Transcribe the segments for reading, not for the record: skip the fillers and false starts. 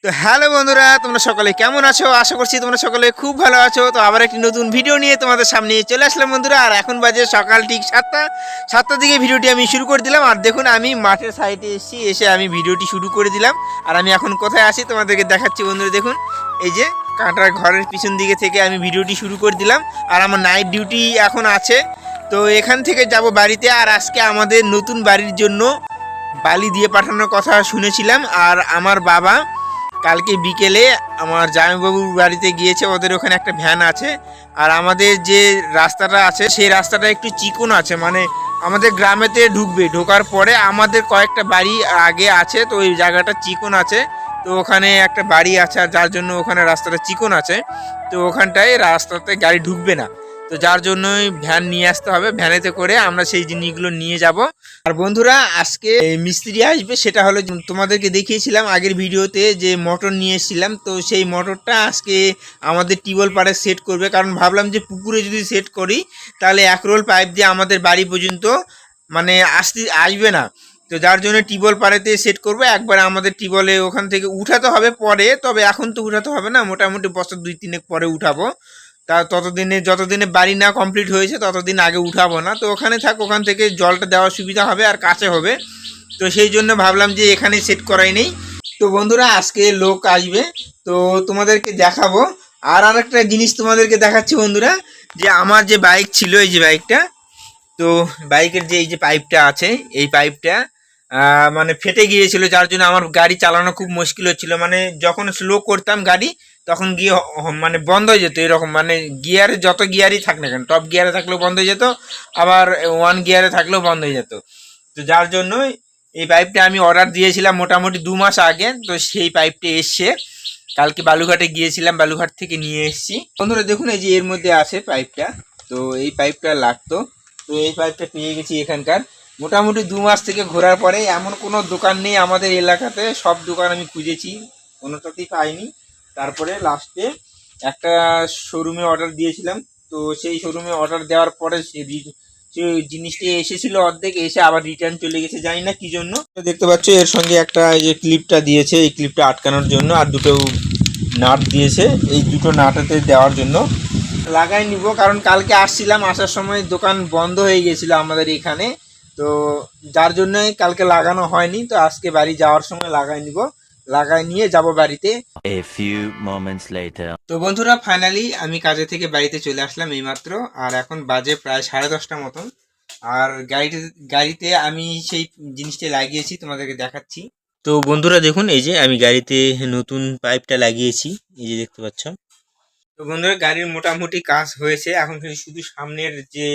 তো হ্যালো বন্ধুরা, তোমরা সকলে কেমন আছো? আশা করছি তোমরা সকলে খুব ভালো আছো। তো আবার একটি নতুন ভিডিও নিয়ে তোমাদের সামনে চলে আসলাম বন্ধুরা। আর এখন বাজে সকাল ঠিক 7টার দিকে ভিডিওটি আমি শুরু করে দিলাম। আর দেখুন আমি মাঠের সাইডে এসে আমি ভিডিওটি শুরু করে দিলাম। আর আমি এখন কোথায় আসি তোমাদেরকে দেখাচ্ছি বন্ধুরা। দেখুন এই যে কাঁটার ঘরের পিছন দিকে থেকে আমি ভিডিওটি শুরু করে দিলাম। আর আমার নাইট ডিউটি এখন আছে, তো এখান থেকে যাব বাড়িতে। আর আজকে আমাদের নতুন বাড়ির জন্য বালি দিয়ে পাঠানোর কথা শুনেছিলাম। আর আমার বাবা কালকে বিকেলে আমার জামাইবাবুর বাড়িতে গিয়েছে, ওদের ওখানে একটা ভ্যান আছে। আর আমাদের যে রাস্তাটা আছে সেই রাস্তাটা একটু চিকন আছে, মানে আমাদের গ্রামেতে ঢোকার পরে আমাদের কয়েকটা বাড়ি আগে আছে, তো ওই জায়গাটা চিকন আছে। তো ওখানে একটা বাড়ি আছে, আর যার জন্য ওখানে রাস্তাটা চিকন আছে, তো ওখানটায় রাস্তাতে গাড়ি ঢুকবে না। তো যার জন্যই ভ্যান নিয়ে আসতে হবে, ভ্যানেতে করে আমরা সেই জিনিসগুলো নিয়ে যাব। আর বন্ধুরা আজকে মিস্ত্রি আসবে, সেটা হলো তোমাদেরকে দেখিয়েছিলাম আগের ভিডিওতে যে মোটর নিয়ে এসেছিলাম। তো সেই মোটরটা আজকে আমাদের টিউবওয়েল পাড়ে সেট করবে, কারণ ভাবলাম যে পুকুরে যদি সেট করি তাহলে এক রোল পাইপ দিয়ে আমাদের বাড়ি পর্যন্ত মানে আসবে না। তো যার জন্য টিউবওয়েল পাড়েতে সেট করবো একবার। আমাদের টিউবওয়েলে ওখান থেকে উঠাতে হবে পরে, তবে এখন তো উঠাতে হবে না, মোটামুটি বছর 2-3 পরে উঠাবো। তা যতদিনে বাড়ি না কমপ্লিট হয়েছে ততদিন আগে উঠাবো না। তো ওখানে থাক, ওখান থেকে জলটা দেওয়ার সুবিধা হবে আর কাছে হবে। তো সেই জন্য ভাবলাম যে এখানে সেট করাই নেই। তো বন্ধুরা আজকে লোক আসবে, তো তোমাদেরকে দেখাবো। আর আরেকটা জিনিস তোমাদেরকে দেখাচ্ছি বন্ধুরা, যে আমার যে বাইক ছিল, এই যে বাইকটা, তো বাইকের যে এই যে পাইপটা আছে, এই পাইপটা মানে ফেটে গিয়েছিল, যার জন্য আমার গাড়ি চালানো খুব মুশকিল হচ্ছিল। মানে যখন স্লো করতাম গাড়ি তখন গিয়ে মানে বন্ধ হয়ে যেত এরকম, মানে গিয়ারে যত গিয়ারই থাক না কেন, টপ গিয়ারে থাকলেও বন্ধ হয়ে যেত, আবার 1 গিয়ারে থাকলেও বন্ধ হয়ে যেত। তো যার জন্য এই পাইপটা আমি অর্ডার দিয়েছিলাম মোটামুটি 2 মাস আগে। তো সেই পাইপটা এসছে, কালকে বালুঘাটে গিয়েছিলাম, বালুঘাট থেকে নিয়ে এসেছি। বন্ধুরা দেখুন এই যে এর মধ্যে আছে পাইপটা, তো এই পাইপটা লাগতো। তো এই পাইপটা পেয়ে গেছি এখানকার। মোটামুটি 2 মাস থেকে ঘোরার পরে এমন কোনো দোকান নেই আমাদের এলাকাতে, সব দোকান আমি খুঁজেছি, কোনোটাতেই পাইনি। তারপরে লাস্টে একটা শোরুমে অর্ডার দিয়েছিলাম। তো সেই শোরুমে অর্ডার দেওয়ার পরে যে জিনিসটি এসেছিল অর্ধেক, এসে আবার রিটার্ন চলে গেছে, জানি না কি জন্য। দেখতে পাচ্ছ এর সঙ্গে একটা এই যে ক্লিপটা দিয়েছে, এই ক্লিপটা আটকানোর জন্য, আর দুটো নাট দিয়েছে, এই দুটো নাটাতে দেওয়ার জন্য। লাগাই নিব, কারণ কালকে আসছিলাম, আসার সময় দোকান বন্ধ হয়ে গেছিল আমাদের এখানে, তো যার জন্যই কালকে লাগানো হয়নি। তো আজকে বাড়ি যাওয়ার সময় লাগাই নিব, লাগাই নিয়ে যাব বাড়িতে। A few moments later. তো বন্ধুরা ফাইনালি আমি কাজে থেকে বাড়িতে চলে আসলাম এইমাত্র। আর এখন বাজে প্রায় 10:30 মতন। আর গাড়িতে আমি সেই জিনিসটা লাগিয়েছি, তোমাদেরকে দেখাচ্ছি। তো বন্ধুরা দেখুন এই যে আমি গাড়িতে নতুন পাইপটা লাগিয়েছি, এই যে দেখতে পাচ্ছ। তো বন্ধুরা গাড়ির মোটামুটি কাজ হয়েছে, এখন শুধু সামনের যে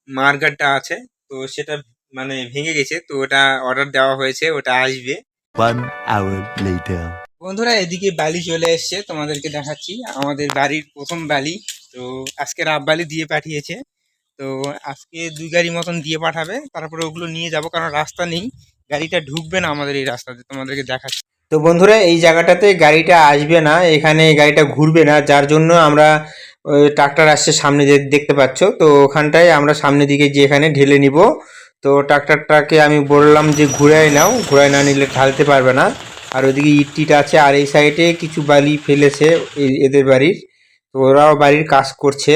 মার্গারটা আছে, তো সেটা মানে ভেঙে গেছে, তো ওটা অর্ডার দেওয়া হয়েছে, ওটা আসবে। 1 hour later. বন্ধুরা এদিকে বালি চলে এসছে, তোমাদেরকে দেখাচ্ছি আমাদের বাড়ির প্রথম বালি। তো আজকে রাব বালি দিয়ে পাঠিয়েছে। তো আজকে 2 গাড়ি মতন দিয়ে পাঠাবে, তারপরে ওগুলো নিয়ে যাব, কারণ রাস্তা নেই, গাড়িটা ঢুকবে না আমাদের এই রাস্তাতে, তোমাদেরকে দেখাচ্ছি। তো বন্ধুরা এই জায়গাটাতে গাড়িটা আসবে না, এখানে গাড়িটা ঘুরবে না, যার জন্য আমরা ট্রাক্টর আসছে সামনে, যে দেখতে পাচ্ছ, তো ওখানটায় আমরা সামনের দিকে যে এখানে ঢেলে নিব। তো ট্রাক্টরটাকে আমি বললাম যে ঘুরাই নাও, ঘুরাই না নিলে ঢালতে পারবে না। আর ওইদিকে ইট টিট আছে, আর এই সাইডে কিছু বালি ফেলেছে এদের বাড়ির, তো ওরাও বাড়ির কাজ করছে,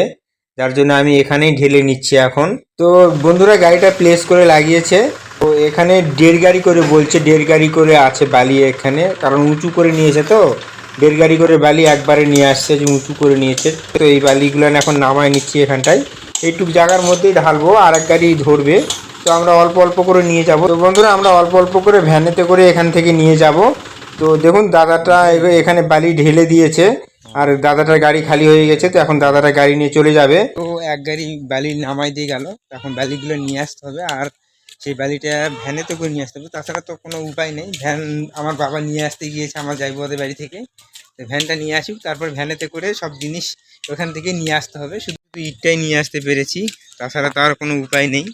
যার জন্য আমি এখানেই ঢেলে নিচ্ছি এখন। তো বন্ধুরা গাড়িটা প্লেস করে লাগিয়েছে, তো এখানে 1.5 গাড়ি করে বলছে, 1.5 গাড়ি করে আছে বালি এখানে, কারণ উঁচু করে নিয়েছে, তো 1.5 গাড়ি করে বালি একবারে নিয়ে আসছে, যে উঁচু করে নিয়েছে। তো এই বালিগুলো এখন নামায় নিচ্ছি এখানটায়, এইটুক জায়গার মধ্যেই ঢালবো, আর এক গাড়ি ধরবে। তো আমরা অল্প অল্প করে নিয়ে যাব। তো বন্ধুরা আমরা অল্প অল্প করে ভ্যানেতে করে এখান থেকে নিয়ে যাব। তো দেখুন দাদাটা এখানে বালি ঢেলে দিয়েছে, আর দাদাটার গাড়ি খালি হয়ে গেছে, তো এখন দাদাটা গাড়ি নিয়ে চলে যাবে। তো এক গাড়ি বালি নামাই দিয়ে গেল, এখন বালিগুলো নিয়ে আসতে হবে, আর সেই বালিটা ভ্যানেতে করে নিয়ে আসতে হবে, তাছাড়া তো কোনো উপায় নেই। ভ্যান আমার বাবা নিয়ে আসতে গিয়েছে আমার জাইবাদের বাড়ি থেকে, তো ভ্যানটা নিয়ে আসুক, তারপর ভ্যানেতে করে সব জিনিস ওখান থেকে নিয়ে আসতে হবে। শুধু ইটটাই নিয়ে আসতে পেরেছি, তাছাড়া তো আর কোনো উপায় নেই,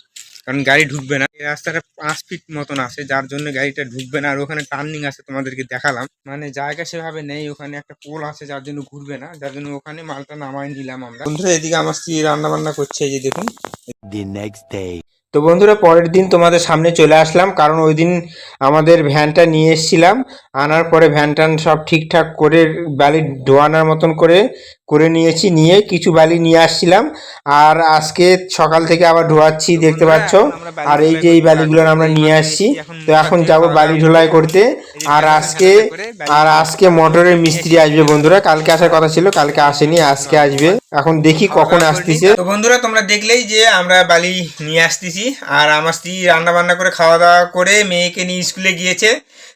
কারণ গাড়ি ঢুকবে না। এই রাস্তাটা 5 ফিট মতন আছে, যার জন্য গাড়িটা ঢুকবে না। আর ওখানে টার্নিং আছে, তোমাদেরকে দেখালাম, মানে জায়গা সেভাবে নেই, ওখানে একটা পোল আছে, যার জন্য ঘুরবে না, যার জন্য ওখানে মালটা নামাই নিলাম আমরা। বন্ধুরা এদিকে আমার স্ত্রী রান্না বান্না করছে, এই যে দেখুন। The next day. তো বন্ধুরা পরের দিন তোমাদের সামনে চলে আসলাম, কারণ ওই দিন আমাদের ভ্যানটা নিয়ে এসেছিলাম। আনার পরে ভ্যান ট্যান সব ঠিকঠাক করে বালি ধোয়ানোর মতন করে করে নিয়েছি, নিয়ে কিছু বালি নিয়ে আসছিলাম। আর আজকে সকাল থেকে আবার ধোয়াচ্ছি দেখতে পাচ্ছ। আর এই যে এই বালিগুলো আমরা নিয়ে আসছি, তো এখন যাব বালি ঢোলাই করতে। আর আজকে মোটরের মিস্ত্রি আসবে বন্ধুরা, কালকে আসার কথা ছিল, কালকে আসেনি, আজকে আসবে। এখন দেখি কখন আসতেছে। তো বন্ধুরা তোমরা দেখলেই যে আমরা বালি নিয়ে আসতেছি, আর আমার স্ত্রী রান্না বান্না করে খাওয়া দাওয়া করে মেয়েকে নিয়ে স্কুলে গিয়েছে।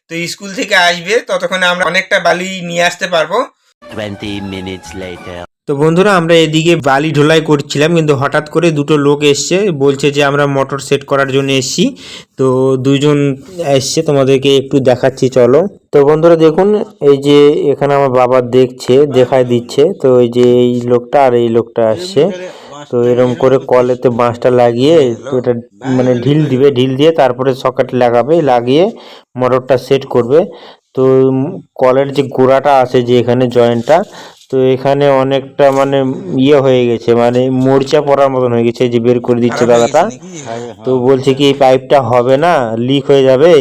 তো স্কুল থেকে আসবে, ততক্ষণে আমরা অনেকটা বালি নিয়ে আসতে পারবো। 20 minutes later. তো বন্ধুরা আমরা এদিকে বালি ঢোলাই করছিলাম, কিন্তু হঠাৎ করে দুটো লোক এসছে, বলছে যে আমরা মোটর সেট করার জন্য এসছি। তো দুইজন এসছে, তোমাদেরকে একটু দেখাচ্ছি চলো। তো বন্ধুরা দেখুন, এই যে এখানে আমার বাবা দেখায় দিচ্ছে। তো এই যে এই লোকটা আর এই লোকটা আসছে। তো এরকম করে কলেতে বাঁশটা লাগিয়ে, তো এটা মানে ঢিল দিয়ে তারপরে সকেট লাগিয়ে মোটরটা সেট করবে। তো কলের যে গোড়াটা আছে, যে এখানে জয়েন্টটা, তো এখানে অনেকটা মানে ইয়ে হয়ে গেছে, মানে মরচা পড়ার মতন হয়ে গেছে, যে বের করে দিচ্ছে দাদাটা। তো বলছে কি এই পাইপটা হবে না, লিক হয়ে যাবে,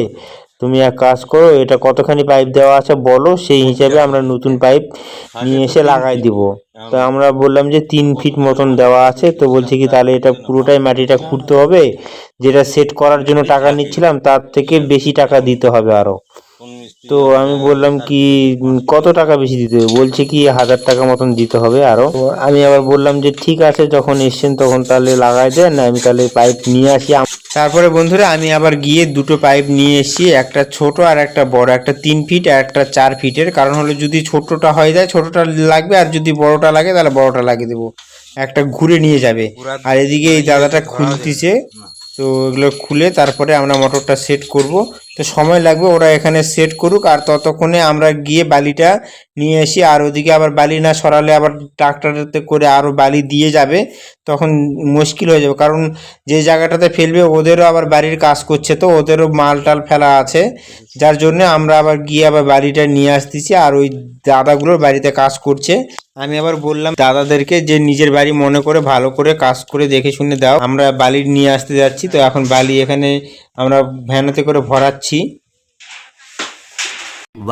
তুমি এক কাজ করো, এটা কতখানি পাইপ দেওয়া আছে বলো, সেই হিসাবে আমরা নতুন পাইপ নিয়ে এসে লাগাই দিব। তো আমরা বললাম যে 3 ফিট মতন দেওয়া আছে। তো বলছে কি তাহলে এটা পুরোটাই মাটিটা খুঁড়তে হবে, যেটা সেট করার জন্য টাকা নিচ্ছিলাম তার থেকে বেশি টাকা দিতে হবে আরো। তো আমি বললাম কি কত টাকা বেশি দিতে হবে, বলছে কি 1000 টাকা মতন দিতে হবে আরো। তো আমি আবার বললাম যে ঠিক আছে, যখন এসছেন তখন তাহলে লাগাই দেন, আমি তাহলে পাইপ নিয়ে আসি। তারপরে বন্ধুরা আমি আবার গিয়ে দুটো পাইপ নিয়ে এসেছি, একটা ছোট আর একটা বড়, একটা 3 ফিট আর একটা 4 ফিটের। কারণ হলো যদি ছোটটা হয়ে যায় ছোটটা লাগবে, আর যদি বড়টা লাগে তাহলে বড়টা লাগিয়ে দেবো, একটা ঘুরে নিয়ে যাবে। আর এদিকে এই দাদাটা খুলতেছে, তো এগুলো খুলে তারপরে আমরা মোটরটা সেট করব। তো সময় লাগবে, ওরা এখানে সেট করুক, আর ততক্ষণে আমরা গিয়ে বালিটা নিয়ে আসি। আর ওদিকে আবার বালি না সরালে আবার ট্রাক্টরেতে করে আরও বালি দিয়ে যাবে, তখন মুশকিল হয়ে যাবে। কারণ যে জায়গাটাতে ফেলবে ওদেরও আবার বাড়ির কাজ করছে, তো ওদেরও মাল টাল ফেলা আছে, যার জন্য আমরা আবার গিয়ে আবার বালিটা নিয়ে আসতেছি। আর ওই দাদাগুলোর বাড়িতে কাজ করছে। আমি আবার বললাম দাদাদেরকে যে নিজের বাড়ি মনে করে ভালো করে কাজ করে দেখে শুনে দাও, আমরা বালি নিয়ে আসতে যাচ্ছি। তো এখন বালি এখানে আমরা ভ্যানেতে করে ভরাচ্ছি।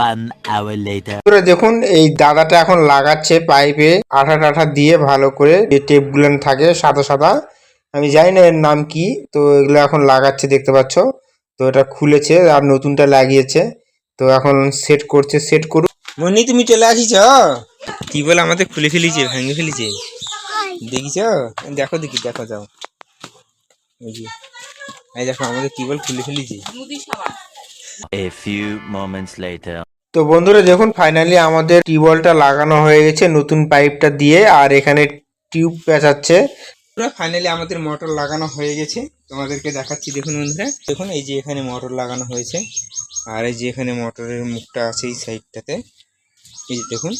1 hour later. দেখুন এই দাদাটা এখন লাগাচ্ছে পাইপে আঠা টাঠা দিয়ে ভালো করে, যে টেপগুলো থাকে সাদা সাদা, আমি জানি না এর নাম কি। তো এগুলো এখন লাগাচ্ছে দেখতে পাচ্ছ। তো এটা খুলেছে আর নতুনটা লাগিয়েছে, তো এখন সেট করছে, সেট করুক। মনি তুমি চলে আসিছ, কি বলে আমাদের খুলে ফেলিছে, ভেঙে ফেলিছে, দেখিছ? দেখো দেখি, দেখো যাও, এই দেখো আমাদের টিউবওয়েল খুলে ফেলিছে। A few moments later. তো বন্ধুরা দেখুন ফাইনালি আমাদের টিউবওয়েলটা লাগানো হয়ে গেছে নতুন পাইপটা দিয়ে, আর এখানে টিউব পেঁচাচ্ছে। ফাইনালি আমাদের মোটর লাগানো হয়ে গেছে, তোমাদেরকে দেখাচ্ছি। দেখুন বন্ধুরা দেখুন, এই যে এখানে মোটর লাগানো হয়েছে, আর এই যে এখানে মোটরের মুখটা আছে এই সাইডটাতে, এই যে দেখুন।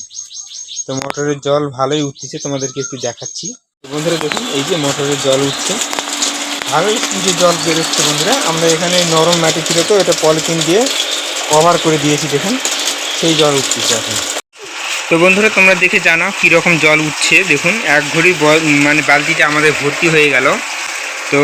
তো মোটরের জল ভালোই উঠতেছে, তোমাদেরকে একটু দেখাচ্ছি। বন্ধুরা দেখুন এই যে মোটরের জল উঠছে, ভালোই স্পিডে জল বেরোচ্ছে বন্ধুরা। আমরা এখানে নরম মাটি ছিল, তো এটা পলিথিন দিয়ে কভার করে দিয়েছি, দেখুন সেই জল উঠতেছে এখন। তো বন্ধুরা তোমরা দেখে জানাও কীরকম জল উঠছে। দেখুন এক ঘড়ি মানে বালতিটা আমাদের ভর্তি হয়ে গেল। তো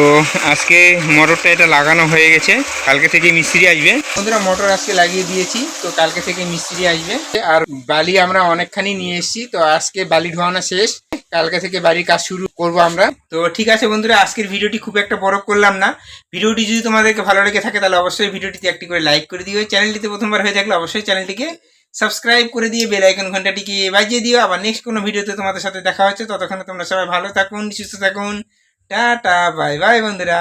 আজকে মোটরটা এটা লাগানো হয়ে গেছে, কালকে থেকে মিস্ত্রি আসবে। বন্ধুরা মোটর আজকে লাগিয়ে দিয়েছি, তো কালকে থেকে মিস্ত্রি আসবে। আর বালি আমরা অনেকখানি নিয়ে এসেছি, তো আজকে বালি ধোয়ানো শেষ, কালকে থেকে বাড়ির কাজ শুরু করব আমরা। তো ঠিক আছে বন্ধুরা, আজকের ভিডিওটি খুব একটা বড় করলাম না। ভিডিওটি যদি তোমাদেরকে ভালো লেগে থাকে তাহলে অবশ্যই ভিডিওটিতে একটি করে লাইক করে দিও। চ্যানেলটিতে প্রথমবার হয়ে থাকলে অবশ্যই চ্যানেলটিকে সাবস্ক্রাইব করে দিয়ে বেল আইকন ঘন্টাটিকে বাজিয়ে দিও। আবার নেক্সট কোনো ভিডিওতে তোমাদের সাথে দেখা হচ্ছে, ততক্ষণে তোমরা সবাই ভালো থাকুন, সুস্থ থাকুন। টাটা বাই বাই বন্ধুরা।